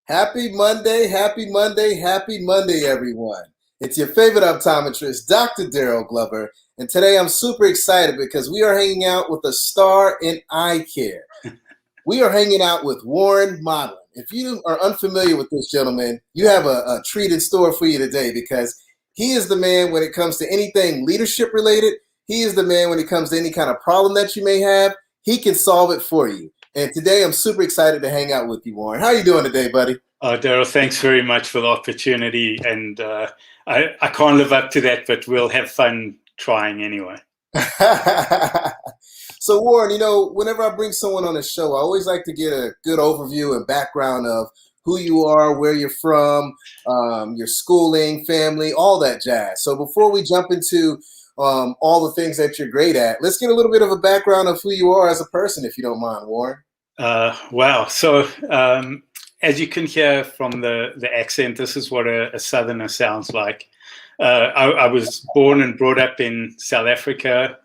Happy Monday, happy Monday, happy Monday, everyone. It's your favorite optometrist, Dr. Darryl Glover, and today I'm super excited because we are hanging out with a star in eye care. We are hanging out with Warren Modlin. If you are unfamiliar with this gentleman, you have a treat in store for you today because he is the man when it comes to anything leadership related. He is the man when it comes to any kind of problem that you may have. He can solve it for you. And today I'm super excited to hang out with you, Warren. How are you doing today, buddy? Darryl, thanks very much for the opportunity. And I can't live up to that, but we'll have fun trying anyway. So, Warren, whenever I bring someone on the show, I always like to get a good overview and background of who you are, where you're from, your schooling, family, all that jazz. So before we jump into all the things that you're great at, let's get a little bit of a background of who you are as a person, if you don't mind, Warren. Wow. So as you can hear from the accent, this is what a Southerner sounds like. I was born and brought up in South Africa.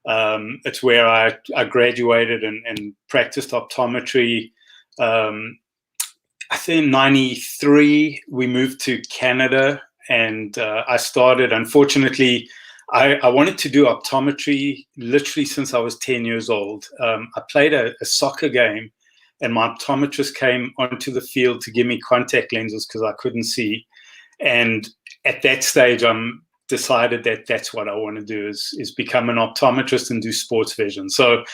It's where I graduated and practiced optometry. I think in '93, we moved to Canada and I started, unfortunately, I wanted to do optometry literally since I was 10 years old. I played a soccer game and my optometrist came onto the field to give me contact lenses because I couldn't see. And at that stage, I'm decided that that's what I want to do is become an optometrist and do sports vision. So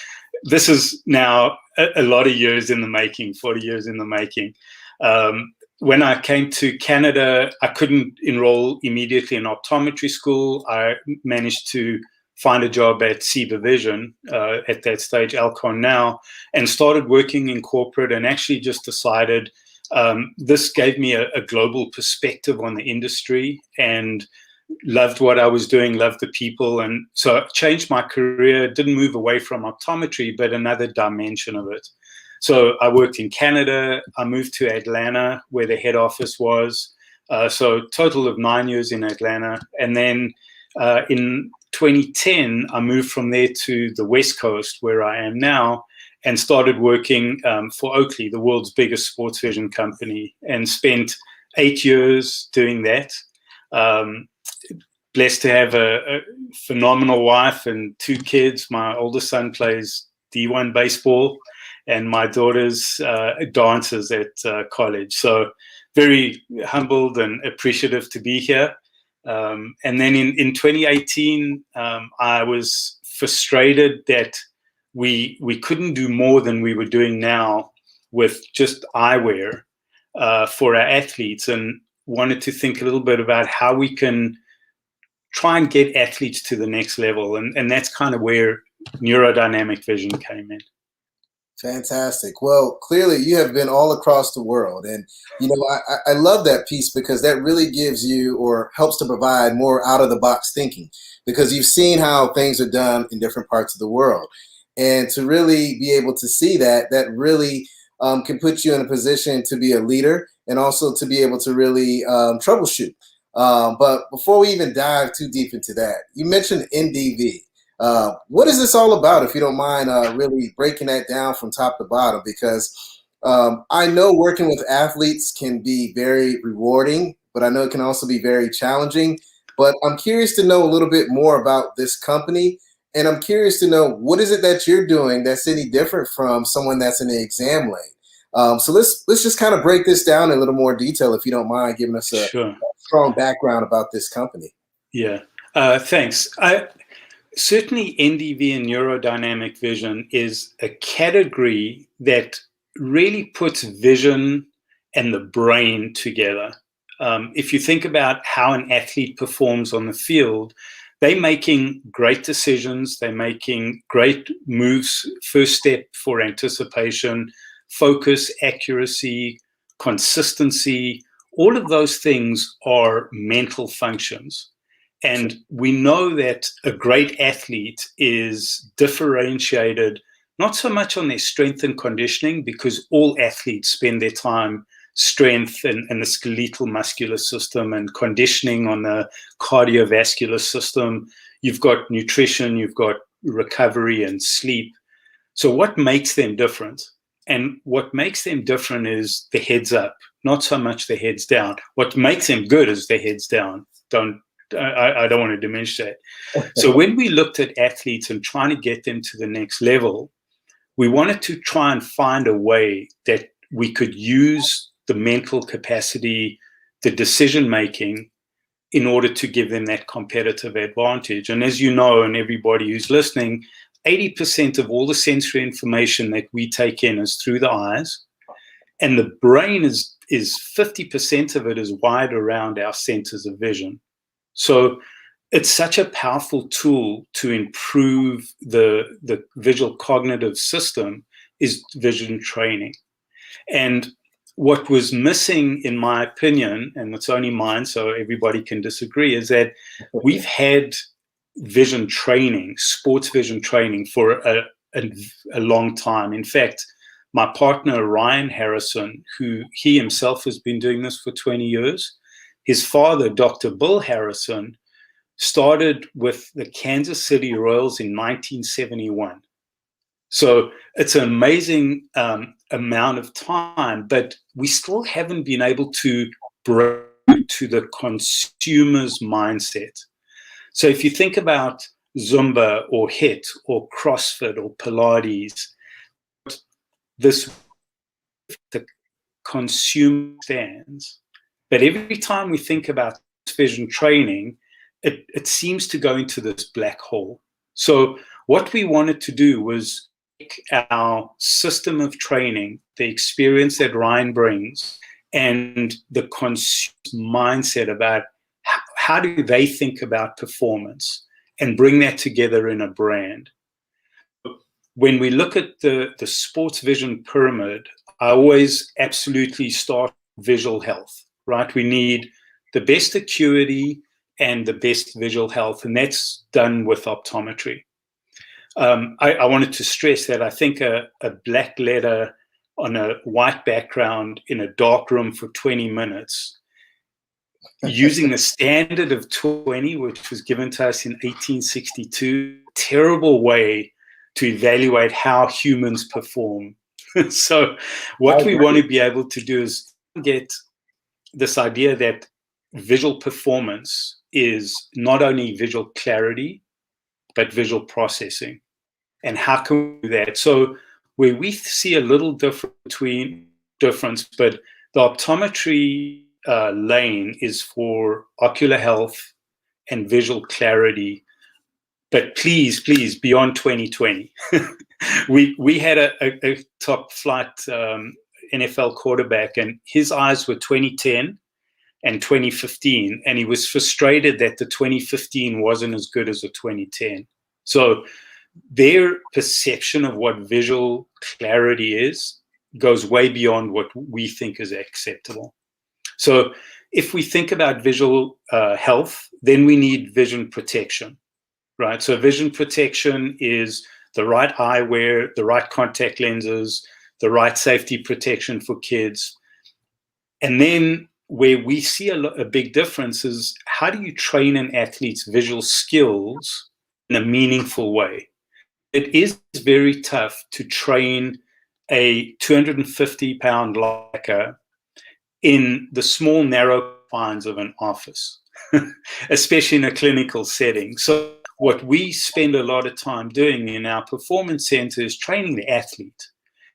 this is now a lot of years in the making, 40 years in the making. When I came to Canada, I couldn't enroll immediately in optometry school. I managed to find a job at Favorite Vision at that stage, Alcon now, and started working in corporate and actually just decided this gave me a global perspective on the industry and loved what I was doing, loved the people. And so I changed my career, didn't move away from optometry, but another dimension of it. So I worked in Canada. I moved to Atlanta, where the head office was. So total of 9 years in Atlanta. And then in 2010, I moved from there to the West Coast, where I am now, and started working for Oakley, the world's biggest sports vision company, and spent 8 years doing that. Blessed to have a phenomenal wife and 2 kids. My oldest son plays D1 baseball, and my daughter's dances at college. So very humbled and appreciative to be here. And then in 2018, I was frustrated that we couldn't do more than we were doing now with just eyewear for our athletes, and wanted to think a little bit about how we can try and get athletes to the next level. And that's kind of where Neurodynamic Vision came in. Fantastic. Well, clearly you have been all across the world. And, I love that piece because that really gives you or helps to provide more out of the box thinking because you've seen how things are done in different parts of the world. And to really be able to see that really can put you in a position to be a leader and also to be able to really troubleshoot. But before we even dive too deep into that, you mentioned NDV. What is this all about, if you don't mind really breaking that down from top to bottom? Because I know working with athletes can be very rewarding, but I know it can also be very challenging. But I'm curious to know a little bit more about this company, and I'm curious to know what is it that you're doing that's any different from someone that's in the exam lane. So let's just kind of break this down in a little more detail, if you don't mind giving us a Sure. strong background about this company. Yeah, thanks. Certainly, NDV and Neurodynamic Vision is a category that really puts vision and the brain together. If you think about how an athlete performs on the field, they're making great decisions, they're making great moves, first step for anticipation, focus, accuracy, consistency. All of those things are mental functions. And we know that a great athlete is differentiated not so much on their strength and conditioning, because all athletes spend their time strength and the skeletal muscular system, and conditioning on the cardiovascular system. You've got nutrition, you've got recovery and sleep. So what makes them different? And what makes them different is the heads up. not so much the heads down. What makes them good is the heads down. I don't want to diminish that. So when we looked at athletes and trying to get them to the next level, we wanted to try and find a way that we could use the mental capacity, the decision making, in order to give them that competitive advantage. And as you know, and everybody who's listening, 80% of all the sensory information that we take in is through the eyes, and the brain is 50% of it is wired around our centers of vision. So it's such a powerful tool to improve the visual cognitive system is vision training. And what was missing, in my opinion, and it's only mine, so everybody can disagree, is that we've had vision training, sports vision training, for a long time. In fact, my partner, Ryan Harrison, who he himself has been doing this for 20 years, his father, Dr. Bill Harrison, started with the Kansas City Royals in 1971. So it's an amazing amount of time, but we still haven't been able to break to the consumer's mindset. So if you think about Zumba or HIIT or CrossFit or Pilates, this the consumer stands. But every time we think about vision training, it seems to go into this black hole. So what we wanted to do was take our system of training, the experience that Ryan brings, and the consumer mindset about how do they think about performance, and bring that together in a brand. When we look at the sports vision pyramid, I always absolutely start visual health, right? We need the best acuity and the best visual health, and that's done with optometry. I wanted to stress that I think a black letter on a white background in a dark room for 20 minutes, using the standard of 20, which was given to us in 1862, terrible way to evaluate how humans perform. So what we want to be able to do is get this idea that visual performance is not only visual clarity, but visual processing. And how can we do that? So where we see a little difference, but the optometry lane is for ocular health and visual clarity. But please, beyond 2020. we had a top flight NFL quarterback, and his eyes were 2010 and 2015, and he was frustrated that the 2015 wasn't as good as the 2010. So their perception of what visual clarity is goes way beyond what we think is acceptable. So if we think about visual health, then we need vision protection, right? So vision protection is the right eyewear, the right contact lenses, the right safety protection for kids. And then where we see a big difference is, how do you train an athlete's visual skills in a meaningful way? It is very tough to train a 250-pound liker in the small, narrow confines of an office, especially in a clinical setting. So what we spend a lot of time doing in our performance center is training the athlete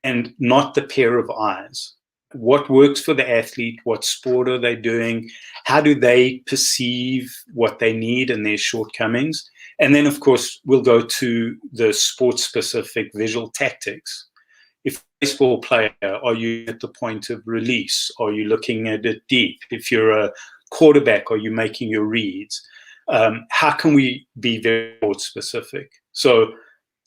and not the pair of eyes. What works for the athlete? What sport are they doing? How do they perceive what they need and their shortcomings? And then, of course, we'll go to the sports-specific visual tactics. If you're a baseball player, are you at the point of release? Are you looking at it deep? If you're a quarterback, are you making your reads? How can we be very sports-specific? So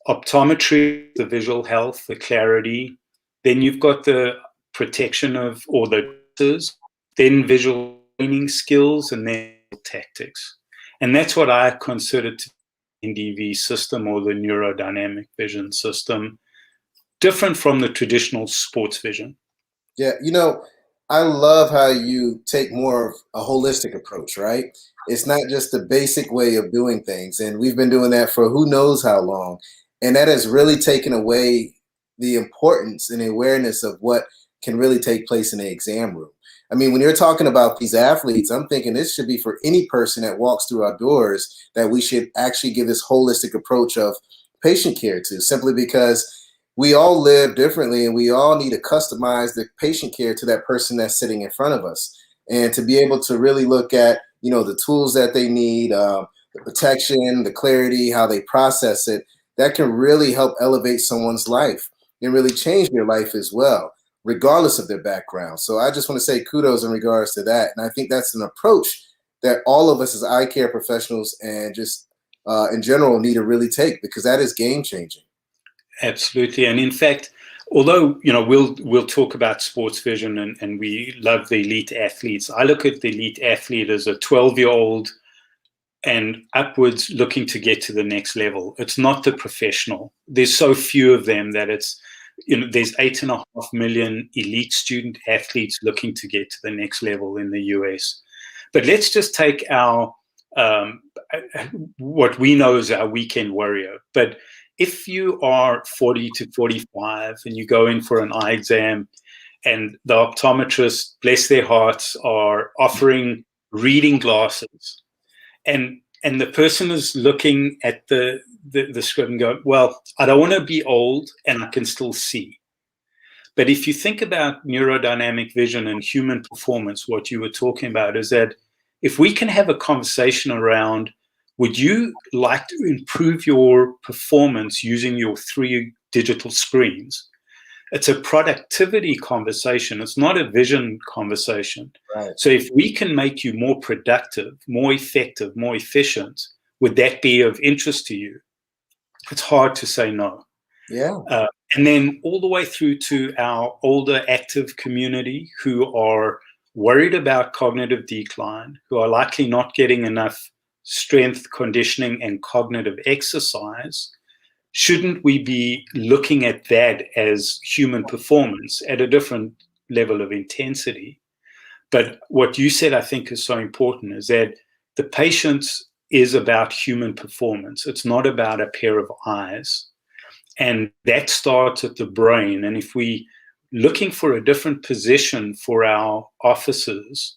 optometry, the visual health, the clarity. Then you've got the protection of, or the, then visual training skills, and then tactics. And that's what I consider to NDV system, or the Neurodynamic Vision system, different from the traditional sports vision. Yeah, I love how you take more of a holistic approach, right? It's not just the basic way of doing things. And we've been doing that for who knows how long. And that has really taken away the importance and awareness of what can really take place in the exam room. I mean, when you're talking about these athletes, I'm thinking this should be for any person that walks through our doors, that we should actually give this holistic approach of patient care to, simply because we all live differently and we all need to customize the patient care to that person that's sitting in front of us. And to be able to really look at, the tools that they need, the protection, the clarity, how they process it, that can really help elevate someone's life and really change their life as well, regardless of their background. So I just want to say kudos in regards to that. And I think that's an approach that all of us as eye care professionals and just in general need to really take, because that is game changing. Absolutely. And in fact, although, we'll talk about sports vision and we love the elite athletes, I look at the elite athlete as a 12-year-old and upwards looking to get to the next level. It's not the professional. There's so few of them that it's, there's 8.5 million elite student athletes looking to get to the next level in the US. But let's just take our, what we know as our weekend warrior. But if you are 40 to 45 and you go in for an eye exam and the optometrist, bless their hearts, are offering reading glasses, and the person is looking at the script and go, well, I don't want to be old and I can still see. But if you think about neurodynamic vision and human performance, what you were talking about is that if we can have a conversation around, would you like to improve your performance using your 3 digital screens? It's a productivity conversation. It's not a vision conversation. Right. So if we can make you more productive, more effective, more efficient, would that be of interest to you? It's hard to say no. Yeah. And then all the way through to our older active community who are worried about cognitive decline, who are likely not getting enough strength, conditioning, and cognitive exercise. Shouldn't we be looking at that as human performance at a different level of intensity? But what you said, I think, is so important, is that the patient is about human performance. It's not about a pair of eyes. And that starts at the brain. And if we looking for a different position for our officers,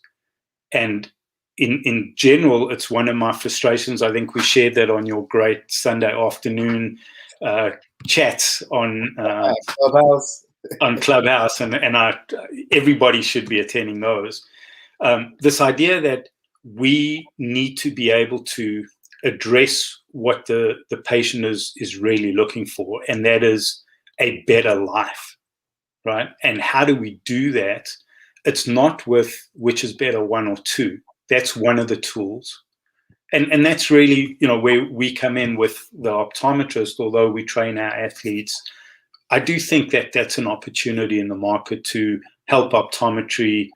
and in general, it's one of my frustrations. I think we shared that on your great Sunday afternoon chats on Clubhouse. on Clubhouse, and everybody should be attending those. This idea that we need to be able to address what the patient is really looking for, and that is a better life, right? And how do we do that? It's not with which is better, 1 or 2. That's one of the tools. And that's really, where we come in with the optometrist. Although we train our athletes, I do think that that's an opportunity in the market to help optometry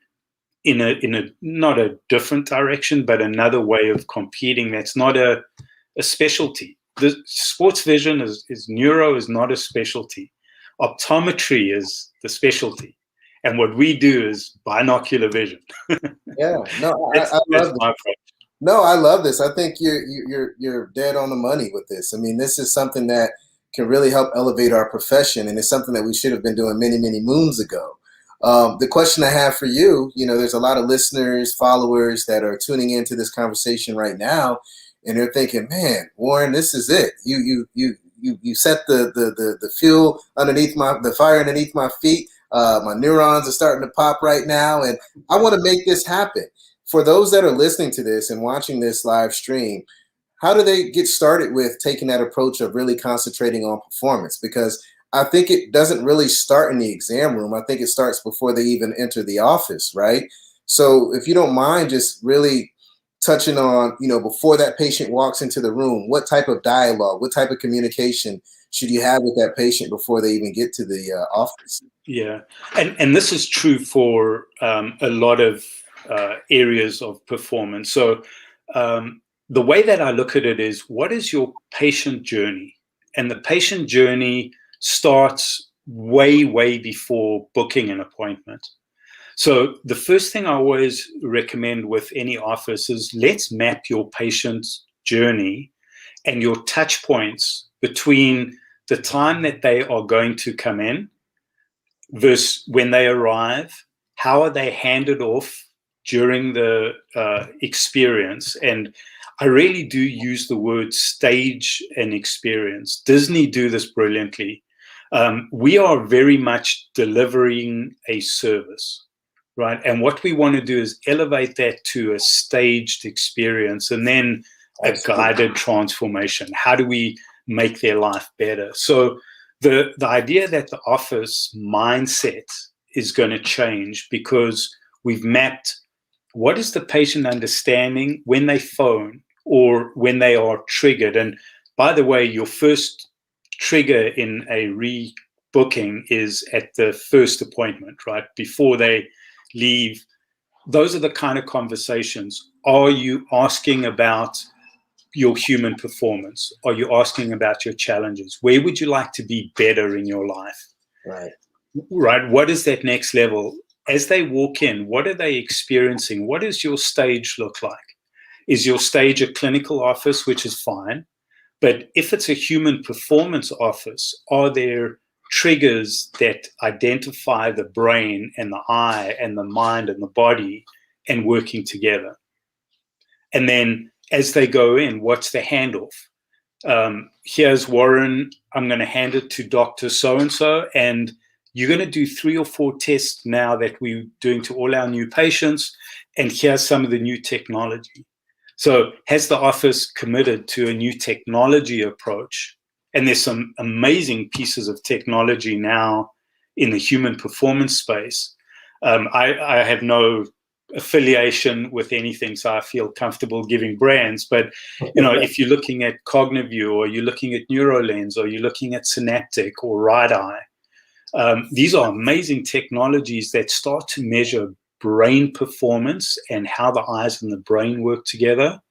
in a not a different direction, but another way of competing. That's not a specialty. The sports vision is neuro is not a specialty. Optometry is the specialty. And what we do is binocular vision. Yeah, no, I love this. No, I love this. I think you're dead on the money with this. I mean, this is something that can really help elevate our profession, and it's something that we should have been doing many, many moons ago. The question I have for you, there's a lot of listeners, followers that are tuning into this conversation right now, and they're thinking, "Man, Warren, this is it. You set the fuel underneath the fire underneath my feet. My neurons are starting to pop right now, and I want to make this happen." For those that are listening to this and watching this live stream, how do they get started with taking that approach of really concentrating on performance? Because I think it doesn't really start in the exam room. I think it starts before they even enter the office, right? So if you don't mind just really touching on, before that patient walks into the room, what type of dialogue, what type of communication should you have with that patient before they even get to the office? Yeah, and this is true for a lot of areas of performance. So the way that I look at it is, what is your patient journey? And the patient journey starts way, way before booking an appointment. So the first thing I always recommend with any office is, let's map your patient's journey and your touch points between the time that they are going to come in versus when they arrive, how are they handed off during the experience. And I really do use the word stage and experience. Disney do this brilliantly. We are very much delivering a service, right? And what we want to do is elevate that to a staged experience and then a guided transformation. How do we make their life better? So the idea that the office mindset is going to change because we've mapped what is the patient understanding when they phone or when they are triggered. And by the way, your first trigger in a rebooking is at the first appointment, right? Before they leave. Those are the kind of conversations. Are you asking about your human performance? Are you asking about your challenges? Where would you like to be better in your life? Right. Right. What is that next level? As they walk in, what are they experiencing? What does your stage look like? Is your stage a clinical office, which is fine? But if it's a human performance office, are there triggers that identify the brain and the eye and the mind and the body and working together? And then as they go in, what's the handoff? Here's Warren, I'm going to hand it to Dr. So-and-so, and you're going to do 3 or 4 tests now that we're doing to all our new patients, and here's some of the new technology. So has the office committed to a new technology approach? And there's some amazing pieces of technology now in the human performance space. I have no affiliation with anything, so I feel comfortable giving brands. But if you're looking at CogniView, or you're looking at NeuroLens, or you're looking at Synaptic or Right Eye, these are amazing technologies that start to measure brain performance and how the eyes and the brain work together.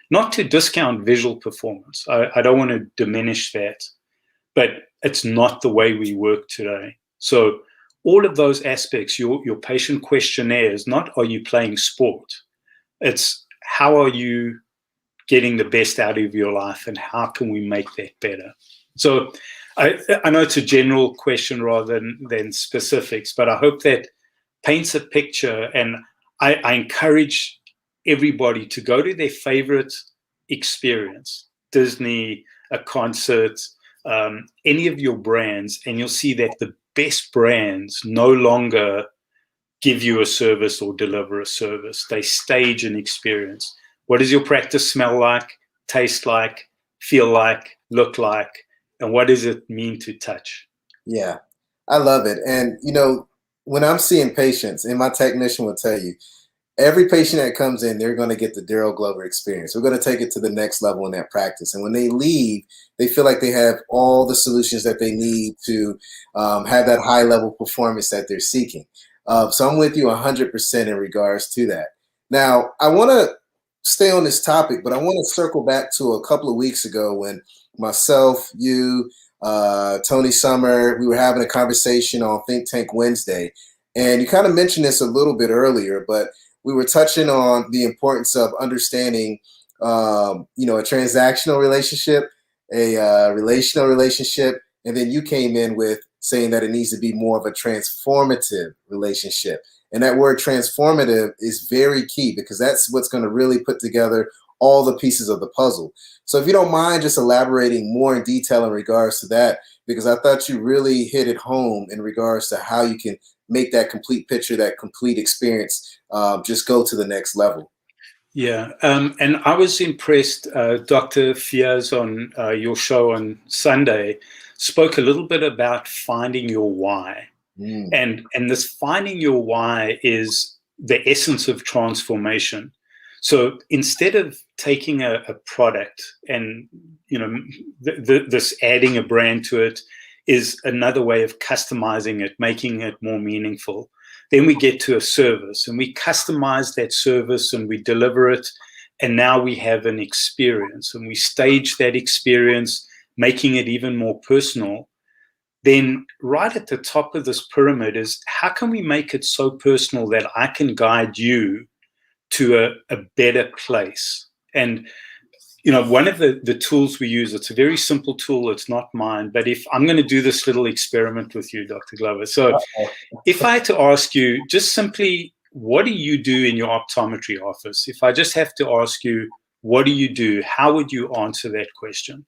Not to discount visual performance. I don't want to diminish that, but it's not the way we work today. So all of those aspects, your patient questionnaire is not, are you playing sport? It's, how are you getting the best out of your life, and how can we make that better? So I know it's a general question rather than specifics, but I hope that paints a picture. And I encourage everybody to go to their favorite experience, Disney, a concert, any of your brands, and you'll see that the best brands no longer give you a service or deliver a service. They stage an experience. What does your practice smell like, taste like, feel like, look like, and what does it mean to touch? Yeah, I love it. And, when I'm seeing patients, and my technician will tell you, every patient that comes in, they're going to get the Darryl Glover experience. We're going to take it to the next level in that practice. And when they leave, they feel like they have all the solutions that they need to have that high level performance that they're seeking. So I'm with you 100% in regards to that. Now, I want to stay on this topic, but I want to circle back to a couple of weeks ago when myself, you, Tony Summer, we were having a conversation on Think Tank Wednesday. And you kind of mentioned this a little bit earlier, but we were touching on the importance of understanding, a transactional relationship, a relational relationship, and then you came in with saying that it needs to be more of a transformative relationship. And that word transformative is very key because that's what's going to really put together all the pieces of the puzzle. So if you don't mind just elaborating more in detail in regards to that, because I thought you really hit it home in regards to how you can make that complete picture, that complete experience, just go to the next level. Yeah, and I was impressed. Dr. Fiaz on your show on Sunday spoke a little bit about finding your why. And this finding your why is the essence of transformation. So instead of taking a product and, this adding a brand to it is another way of customizing it, making it more meaningful. Then we get to a service and we customize that service and we deliver it. And now we have an experience and we stage that experience, making it even more personal. Then right at the top of this pyramid is, how can we make it so personal that I can guide you to a better place? And, one of the tools we use, it's a very simple tool. It's not mine, but if I'm going to do this little experiment with you, Dr. Glover. So if I had to ask you just simply, what do you do in your optometry office? If I just have to ask you, what do you do? How would you answer that question?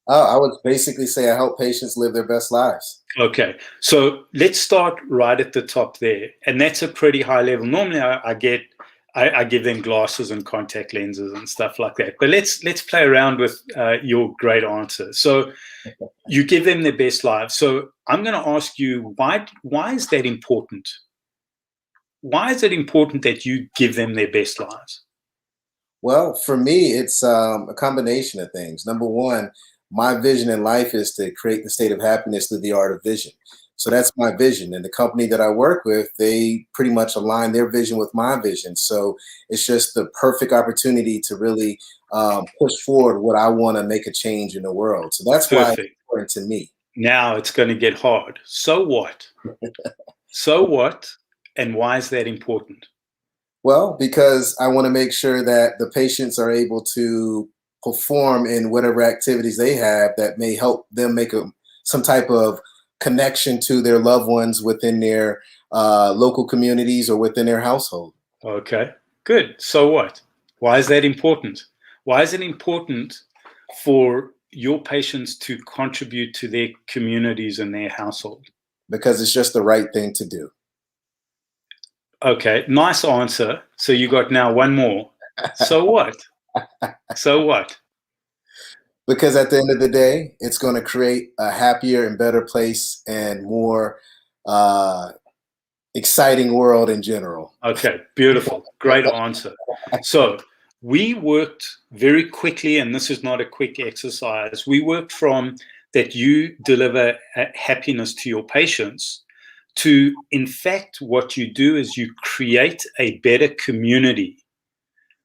I would basically say I help patients live their best lives. Okay, so let's start right at the top there, and that's a pretty high level. Normally, I give them glasses and contact lenses and stuff like that. But let's play around with your great answer. So you give them their best lives. So I'm going to ask you, why is that important? Why is it important that you give them their best lives? Well, for me, it's a combination of things. Number one, my vision in life is to create the state of happiness through the art of vision. So that's my vision. And the company that I work with, they pretty much align their vision with my vision. So it's just the perfect opportunity to really push forward what I want to make a change in the world. So that's why it's Perfect. important to me. Now it's going to get hard. So what? So what? And why is that important? Well, because I want to make sure that the patients are able to perform in whatever activities they have that may help them make some type of connection to their loved ones within their local communities or within their household. Okay, good. So what? Why is that important? Why is it important for your patients to contribute to their communities and their household? Because it's just the right thing to do. Okay, nice answer. So you got now one more. So what? So what? Because at the end of the day, it's going to create a happier and better place and more exciting world in general. Okay, beautiful. Great answer. So we worked very quickly, and this is not a quick exercise. We worked from that you deliver happiness to your patients to, in fact, what you do is you create a better community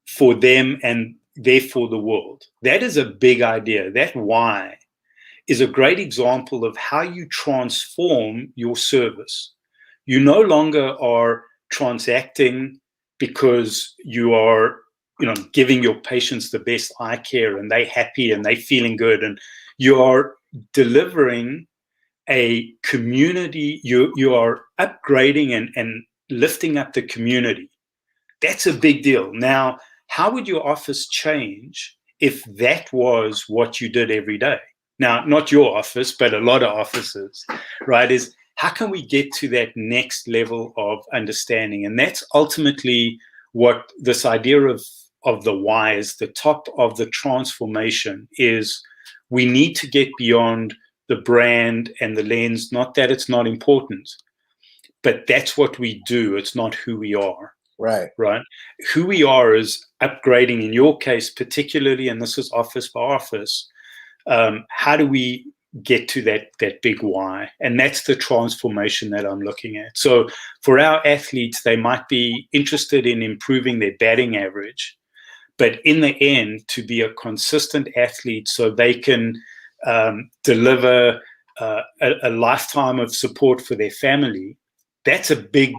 for them and therefore the world. That is a big idea. That why is a great example of how you transform your service. You no longer are transacting because you are, giving your patients the best eye care and they happy and they feeling good, and you are delivering a community. You are upgrading and lifting up the community. That's a big deal. Now, how would your office change if that was what you did every day? Now, not your office, but a lot of offices, right? Is how can we get to that next level of understanding? And that's ultimately what this idea of the why is. The top of the transformation is we need to get beyond the brand and the lens. Not that it's not important, but that's what we do. It's not who we are. Right. Right. Who we are is upgrading, in your case, particularly, and this is office by office. How do we get to that big why? And that's the transformation that I'm looking at. So for our athletes, they might be interested in improving their batting average, but in the end, to be a consistent athlete so they can deliver a lifetime of support for their family, that's a big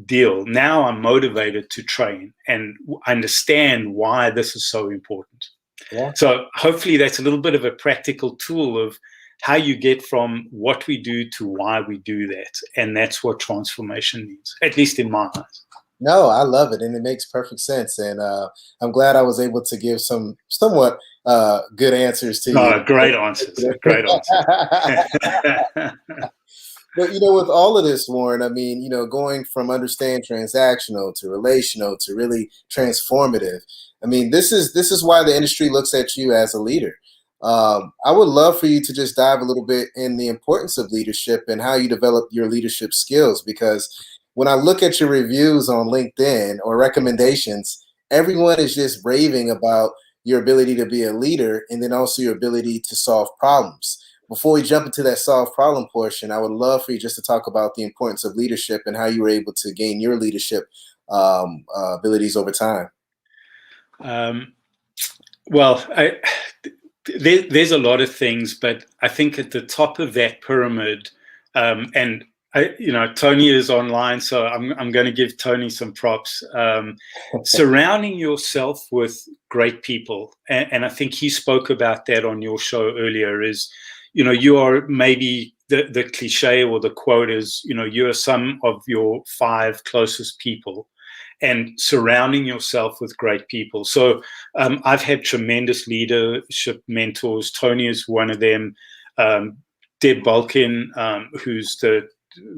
deal. Now I'm motivated to train and understand why this is so important. Yeah. So hopefully that's a little bit of a practical tool of how you get from what we do to why we do that. And that's what transformation means, at least in my eyes. No, I love it, and it makes perfect sense. And I'm glad I was able to give some somewhat good answers to you. Oh, great answers. Great answers. But with all of this, Warren, I mean, going from understand transactional to relational to really transformative. I mean, this is why the industry looks at you as a leader. I would love for you to just dive a little bit in the importance of leadership and how you develop your leadership skills. Because when I look at your reviews on LinkedIn or recommendations, everyone is just raving about your ability to be a leader and then also your ability to solve problems. Before we jump into that solve problem portion, I would love for you just to talk about the importance of leadership and how you were able to gain your leadership abilities over time. Well, there's a lot of things, but I think at the top of that pyramid, and Tony is online, so I'm going to give Tony some props. Surrounding yourself with great people, and I think he spoke about that on your show earlier. Is you are maybe the cliche or the quote is you are some of your 5 closest people, and surrounding yourself with great people. So I've had tremendous leadership mentors. Tony is one of them. Deb Balkin, who's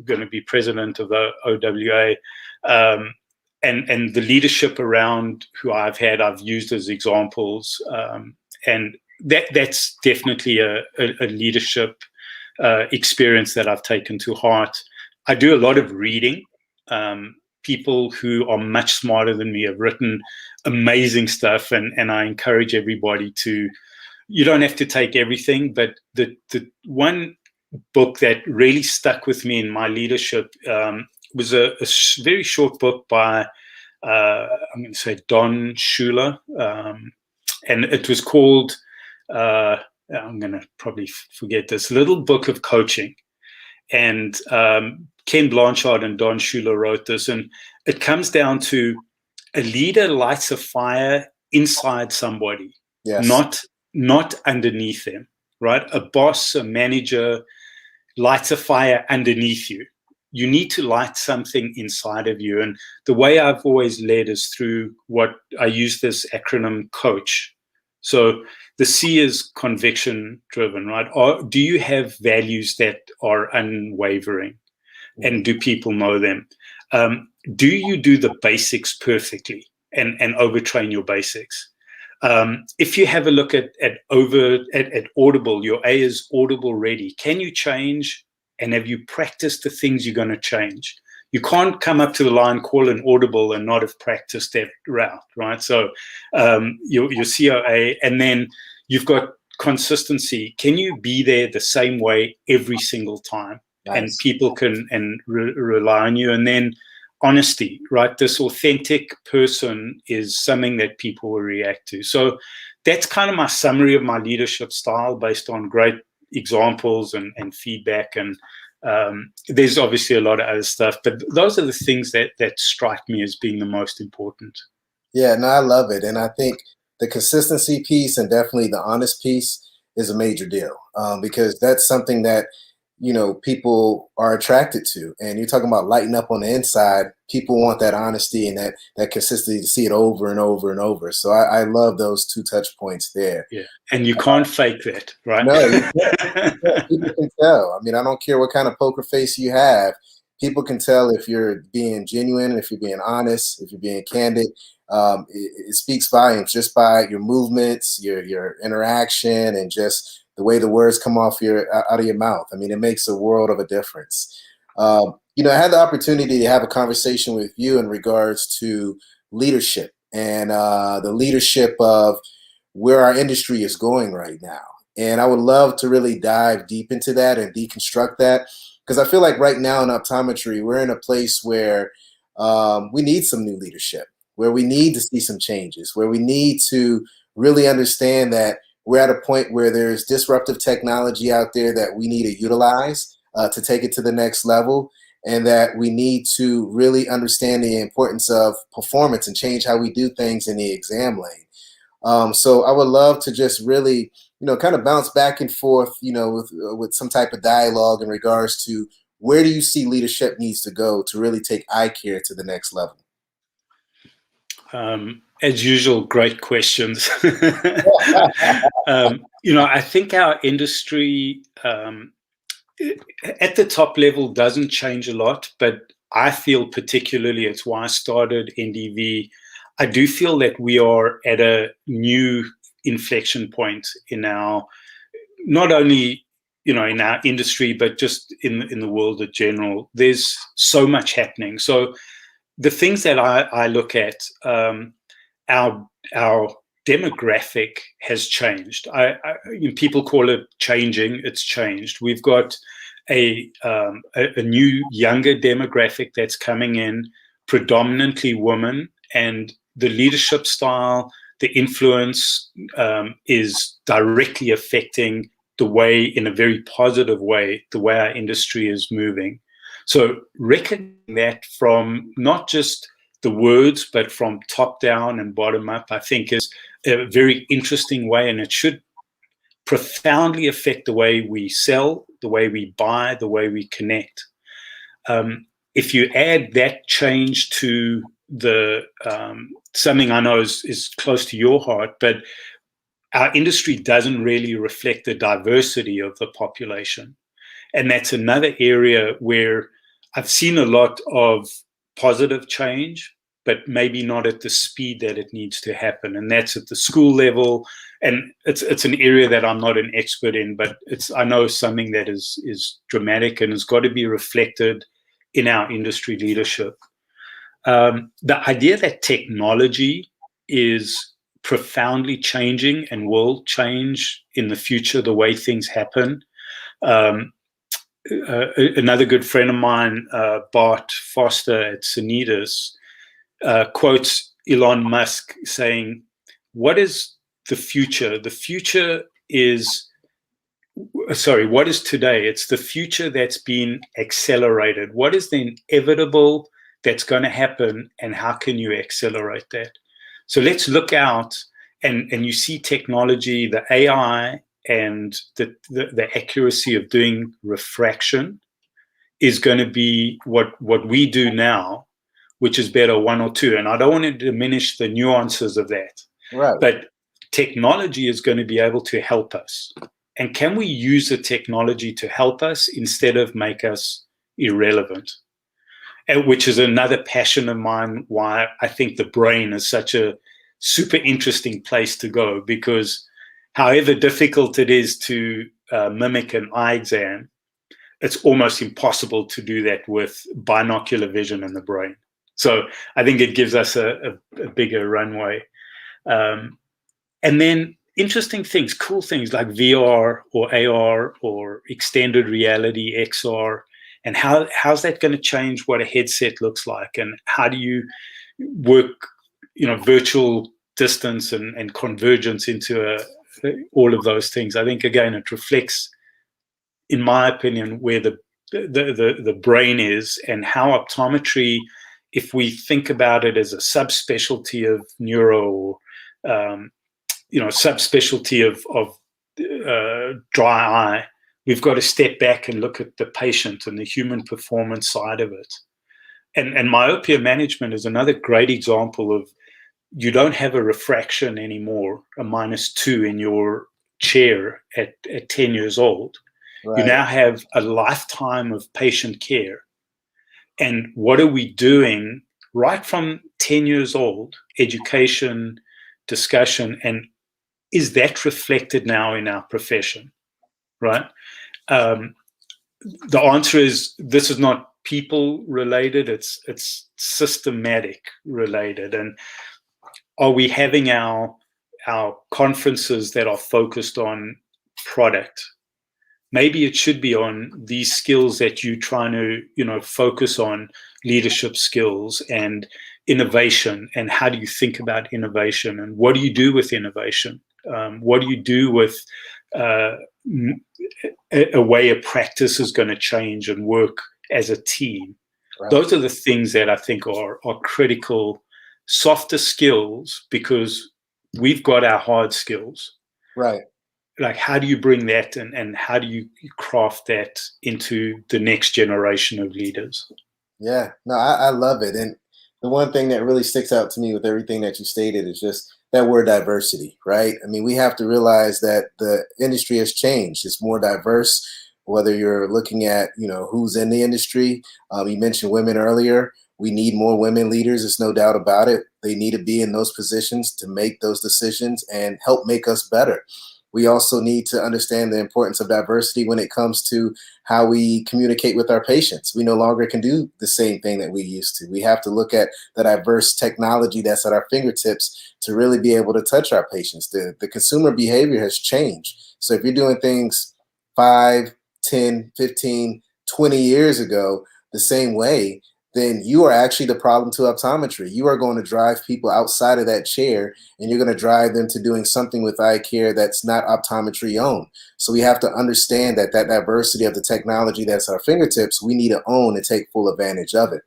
going to be president of the OWA, and the leadership around who I've used as examples, and that's definitely a leadership experience that I've taken to heart. I do a lot of reading. People who are much smarter than me have written amazing stuff, and I encourage everybody to. You don't have to take everything, but the one book that really stuck with me in my leadership was a very short book by I'm going to say Don Schuler, and it was called I'm going to probably forget this, Little Book of Coaching. And Ken Blanchard and Don Schuler wrote this, and it comes down to a leader lights a fire inside somebody, Yes. not underneath them, right? A boss, a manager lights a fire underneath you. You need to light something inside of you. And the way I've always led is through what I use this acronym COACH. So the C is conviction driven, right? Do you have values that are unwavering? And do people know them? Do you do the basics perfectly and overtrain your basics? If you have a look at Audible, your A is Audible ready. Can you change, and have you practiced the things you're going to change? You can't come up to the line, call an Audible, and not have practiced that route, right? So your COA, and then you've got consistency. Can you be there the same way every single time? Nice. And people can rely on you. And then honesty, right? This authentic person is something that people will react to. So that's kind of my summary of my leadership style based on great examples and feedback. And there's obviously a lot of other stuff, but those are the things that strike me as being the most important. Yeah, no, I love it. And I think the consistency piece and definitely the honest piece is a major deal, because that's something that people are attracted to. And you're talking about lighting up on the inside. People want that honesty and that consistency to see it over and over and over. So I love those 2 touch points there. Yeah, and you can't fake that, right? No, you can't. People can tell. I mean, I don't care what kind of poker face you have. People can tell if you're being genuine, if you're being honest, if you're being candid. It speaks volumes just by your movements, your interaction, and just the way the words come off out of your mouth. I mean, it makes a world of a difference. I had the opportunity to have a conversation with you in regards to leadership and the leadership of where our industry is going right now. And I would love to really dive deep into that and deconstruct that, because I feel like right now in optometry, we're in a place where we need some new leadership, where we need to see some changes, where we need to really understand that we're at a point where there's disruptive technology out there that we need to utilize to take it to the next level, and that we need to really understand the importance of performance and change how we do things in the exam lane. So I would love to just really, kind of bounce back and forth, with some type of dialogue in regards to where do you see leadership needs to go to really take eye care to the next level? As usual, great questions. I think our industry at the top level doesn't change a lot, but I feel particularly, it's why I started NDV, I do feel that we are at a new inflection point in our, not only in our industry, but just in the world in general. There's so much happening. So the things that I look at, our demographic has changed. People call it changing. It's changed. We've got a new younger demographic that's coming in, predominantly women, and the leadership style, the influence is directly affecting the way, in a very positive way, the way our industry is moving. So recognizing that from not just the words, but from top down and bottom up, I think is a very interesting way, and it should profoundly affect the way we sell, the way we buy, the way we connect. If you add that change to the something I know is close to your heart, but our industry doesn't really reflect the diversity of the population. And that's another area where I've seen a lot of positive change, but maybe not at the speed that it needs to happen. And that's at the school level. And it's an area that I'm not an expert in, but I know something that is dramatic and has got to be reflected in our industry leadership. The idea that technology is profoundly changing and will change in the future the way things happen. Another good friend of mine, Bart Foster at Sanitas, quotes Elon Musk saying, what is the future? The future is, what is today? It's the future that's been accelerated. What is the inevitable that's going to happen, and how can you accelerate that? So let's look out, and you see technology, the AI, and the accuracy of doing refraction is going to be what we do now, which is better 1 or 2. And I don't want to diminish the nuances of that. Right. But technology is going to be able to help us. And can we use the technology to help us instead of make us irrelevant? And which is another passion of mine, why I think the brain is such a super interesting place to go, because however difficult it is to mimic an eye exam, it's almost impossible to do that with binocular vision in the brain. So I think it gives us a bigger runway. And then interesting things, cool things like VR or AR or extended reality, XR, and how's that going to change what a headset looks like, and how do you work, virtual distance and convergence into all of those things. I think, again, it reflects, in my opinion, where the brain is, and how optometry, if we think about it as a subspecialty of neuro, subspecialty of dry eye, we've got to step back and look at the patient and the human performance side of it. And myopia management is another great example of, you don't have a refraction anymore, a -2 in your chair at 10 years old. Right. You now have a lifetime of patient care. And what are we doing right from 10 years old? Education, discussion, and is that reflected now in our profession, right? The answer is, this is not people related, it's systematic related. And are we having our conferences that are focused on product? Maybe it should be on these skills that you're trying to, focus on, leadership skills and innovation. And how do you think about innovation? And what do you do with innovation? What do you do with a way a practice is going to change and work as a team? Right. Those are the things that I think are critical, softer skills, because we've got our hard skills. Right. Like, how do you bring that and how do you craft that into the next generation of leaders? Yeah, no, I love it. And the one thing that really sticks out to me with everything that you stated is just that word diversity, right? I mean, we have to realize that the industry has changed. It's more diverse, whether you're looking at, who's in the industry. You mentioned women earlier. We need more women leaders. There's no doubt about it. They need to be in those positions to make those decisions and help make us better. We also need to understand the importance of diversity when it comes to how we communicate with our patients. We no longer can do the same thing that we used to. We have to look at the diverse technology that's at our fingertips to really be able to touch our patients. The consumer behavior has changed. So if you're doing things 5, 10, 15, 20 years ago the same way, then you are actually the problem to optometry. You are going to drive people outside of that chair, and you're going to drive them to doing something with eye care that's not optometry owned. So we have to understand that diversity of the technology that's at our fingertips, we need to own and take full advantage of it.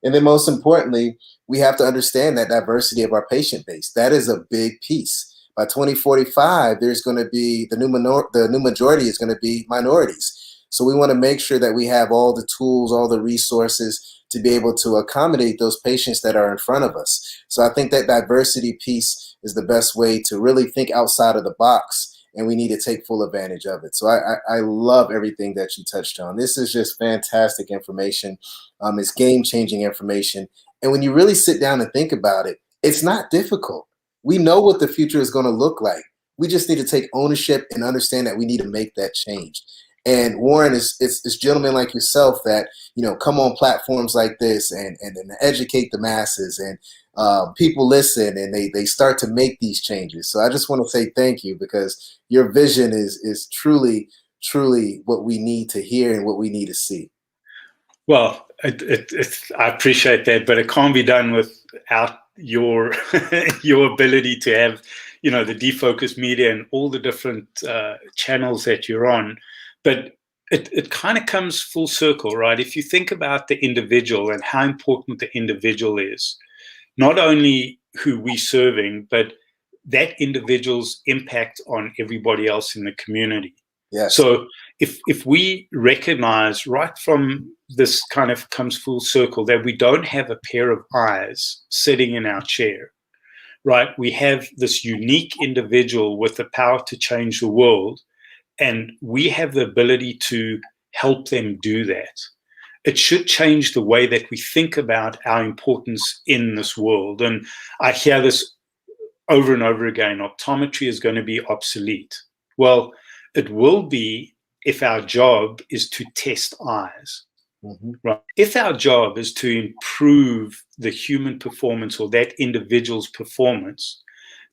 And then most importantly, we have to understand that diversity of our patient base. That is a big piece. By 2045, there's going to be the new majority is going to be minorities. So we want to make sure that we have all the tools, all the resources to be able to accommodate those patients that are in front of us. So I think that diversity piece is the best way to really think outside of the box, and we need to take full advantage of it. So I love everything that you touched on. This is just fantastic information. It's game-changing information. And when you really sit down and think about it, it's not difficult. We know what the future is going to look like. We just need to take ownership and understand that we need to make that change. And Warren, it's gentlemen like yourself that, come on platforms like this and educate the masses, and people listen and they start to make these changes. So I just want to say thank you, because your vision is truly, truly what we need to hear and what we need to see. Well, I appreciate that, but it can't be done without your your ability to have, the defocus media and all the different channels that you're on. But it kind of comes full circle, right? If you think about the individual and how important the individual is, not only who we're serving, but that individual's impact on everybody else in the community. Yes. So if we recognize right from this kind of comes full circle that we don't have a pair of eyes sitting in our chair, right? We have this unique individual with the power to change the world, and we have the ability to help them do that. It should change the way that we think about our importance in this world. And I hear this over and over again: optometry is going to be obsolete. Well, it will be if our job is to test eyes. Mm-hmm. Right? If our job is to improve the human performance or that individual's performance,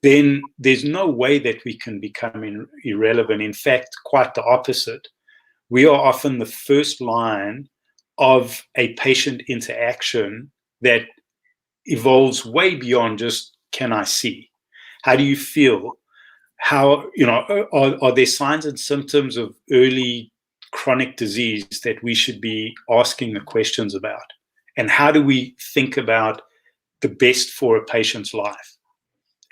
then there's no way that we can become irrelevant. In fact, quite the opposite. We are often the first line of a patient interaction that evolves way beyond just, can I see? How do you feel? How, are there signs and symptoms of early chronic disease that we should be asking the questions about? And how do we think about the best for a patient's life?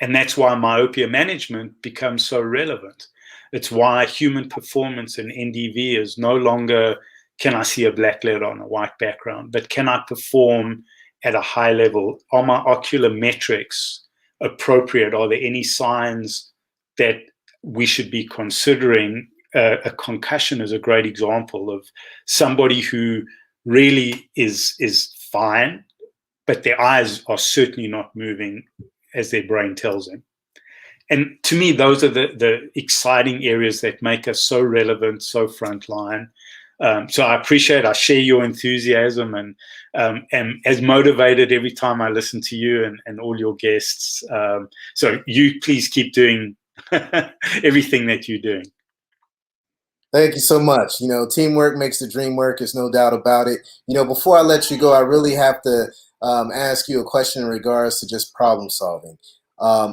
And that's why myopia management becomes so relevant. It's why human performance in NDV is no longer, can I see a black letter on a white background, but can I perform at a high level? Are my ocular metrics appropriate? Are there any signs that we should be considering? A concussion is a great example of somebody who really is fine, but their eyes are certainly not moving as their brain tells them. And to me, those are the exciting areas that make us so relevant, so frontline. So I share your enthusiasm, and am as motivated every time I listen to you and all your guests. So you please keep doing everything that you're doing. Thank you so much. Teamwork makes the dream work. There's no doubt about it. Before I let you go, I really have to ask you a question in regards to just problem solving.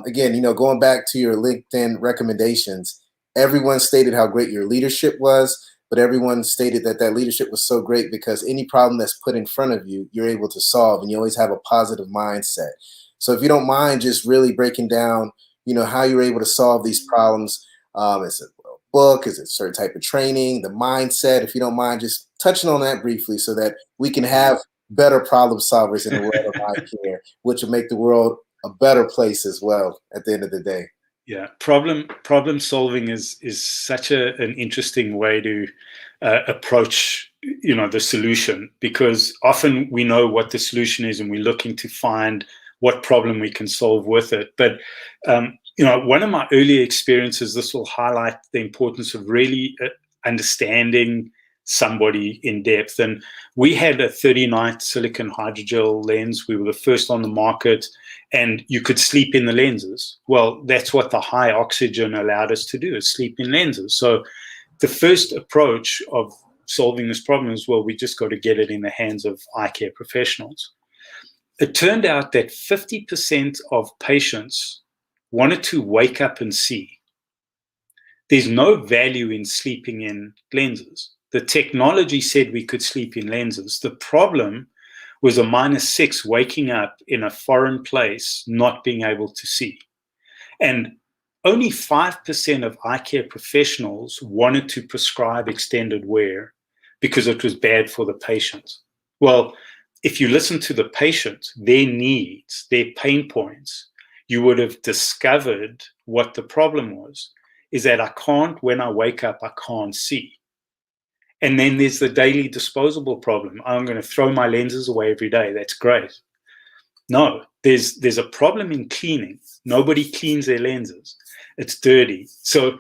Again, going back to your LinkedIn recommendations, everyone stated how great your leadership was, but everyone stated that leadership was so great because any problem that's put in front of you, you're able to solve, and you always have a positive mindset. So if you don't mind just really breaking down, how you're able to solve these problems. Is it a book? Is it a certain type of training? The mindset? If you don't mind just touching on that briefly so that we can have better problem solvers in the world of eye care, which will make the world a better place as well at the end of the day. Yeah, problem solving is such an interesting way to approach the solution, because often we know what the solution is and we're looking to find what problem we can solve with it. But one of my early experiences, this will highlight the importance of really understanding somebody in depth. And we had a 30-night silicon hydrogel lens. We were the first on the market, and you could sleep in the lenses. Well, that's what the high oxygen allowed us to do, is sleep in lenses. So the first approach of solving this problem is, well, we just got to get it in the hands of eye care professionals. It turned out that 50% of patients wanted to wake up and see. There's no value in sleeping in lenses. The technology said we could sleep in lenses. The problem was a -6 waking up in a foreign place, not being able to see. And only 5% of eye care professionals wanted to prescribe extended wear because it was bad for the patient. Well, if you listen to the patient, their needs, their pain points, you would have discovered what the problem was, is that I can't, when I wake up, I can't see. And then there's the daily disposable problem. I'm going to throw my lenses away every day. That's great. No, there's a problem in cleaning. Nobody cleans their lenses. It's dirty. So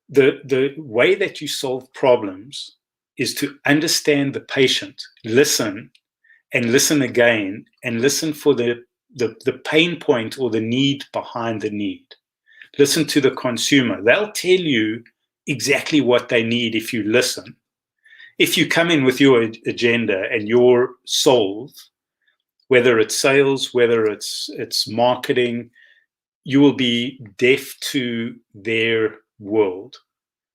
the way that you solve problems is to understand the patient, listen, and listen again, and listen for the pain point or the need behind the need. Listen to the consumer. They'll tell you exactly what they need if you listen. If you come in with your agenda and your solve, whether it's sales, whether it's marketing, you will be deaf to their world.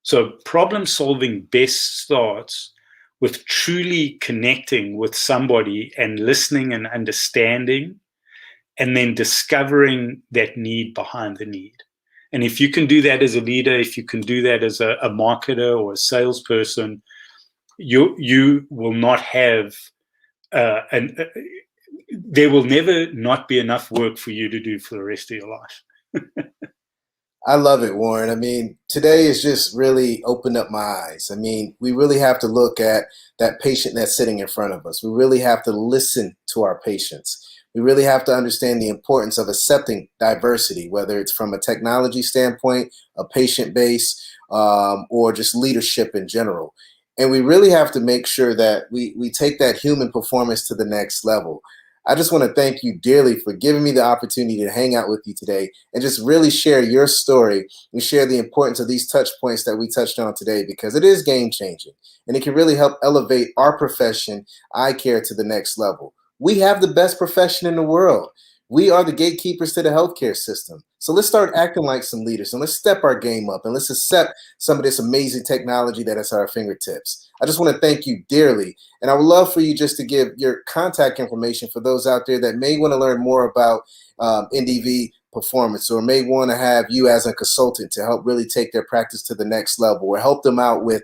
So problem solving best starts with truly connecting with somebody and listening and understanding, and then discovering that need behind the need. And if you can do that as a leader, if you can do that as a marketer or a salesperson, you will not have there will never not be enough work for you to do for the rest of your life. I love it, Warren. I mean, today has just really opened up my eyes. I mean, we really have to look at that patient that's sitting in front of us. We really have to listen to our patients. We really have to understand the importance of accepting diversity, whether it's from a technology standpoint, a patient base, or just leadership in general. And we really have to make sure that we take that human performance to the next level. I just want to thank you dearly for giving me the opportunity to hang out with you today and just really share your story and share the importance of these touch points that we touched on today, because it is game changing and it can really help elevate our profession, eye care, to the next level. We have the best profession in the world. We are the gatekeepers to the healthcare system. So let's start acting like some leaders and let's step our game up and let's accept some of this amazing technology that is at our fingertips. I just want to thank you dearly. And I would love for you just to give your contact information for those out there that may want to learn more about NDV performance, or may want to have you as a consultant to help really take their practice to the next level, or help them out with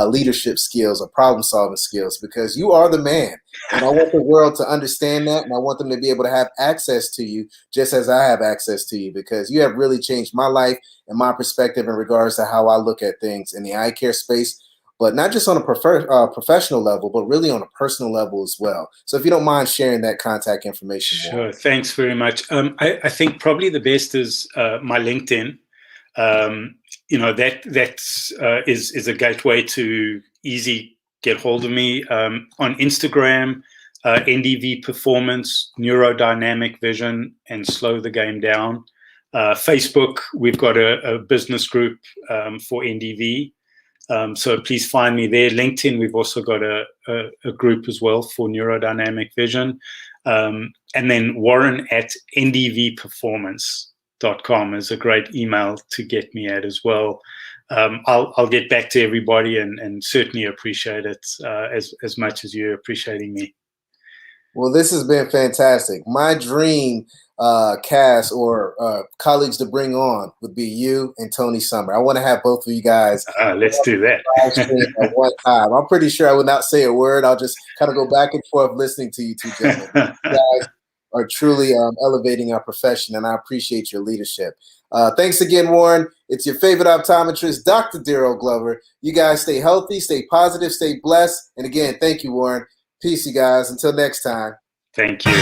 leadership skills or problem solving skills, because you are the man. And I want the world to understand that, and I want them to be able to have access to you just as I have access to you, because you have really changed my life and my perspective in regards to how I look at things in the eye care space, but not just on a professional level, but really on a personal level as well. So if you don't mind sharing that contact information more. Sure, thanks very much. I think probably the best is my LinkedIn. That is a gateway to easy get hold of me. On Instagram, NDV Performance, Neurodynamic Vision, and Slow the Game Down. Facebook, we've got a business group for NDV. So please find me there. LinkedIn, we've also got a group as well for Neurodynamic Vision. And then Warren at ndvperformance.com is a great email to get me at as well. I'll get back to everybody and certainly appreciate it as much as you're appreciating me. Well, this has been fantastic. My dream cast or colleagues to bring on would be you and Tony Summer. I want to have both of you guys. Let's do that. At one time. I'm pretty sure I would not say a word. I'll just kind of go back and forth listening to you two gentlemen. You guys are truly elevating our profession, and I appreciate your leadership. Thanks again, Warren. It's your favorite optometrist, Dr. Darryl Glover. You guys stay healthy, stay positive, stay blessed. And again, thank you, Warren. Peace, you guys. Until next time. Thank you.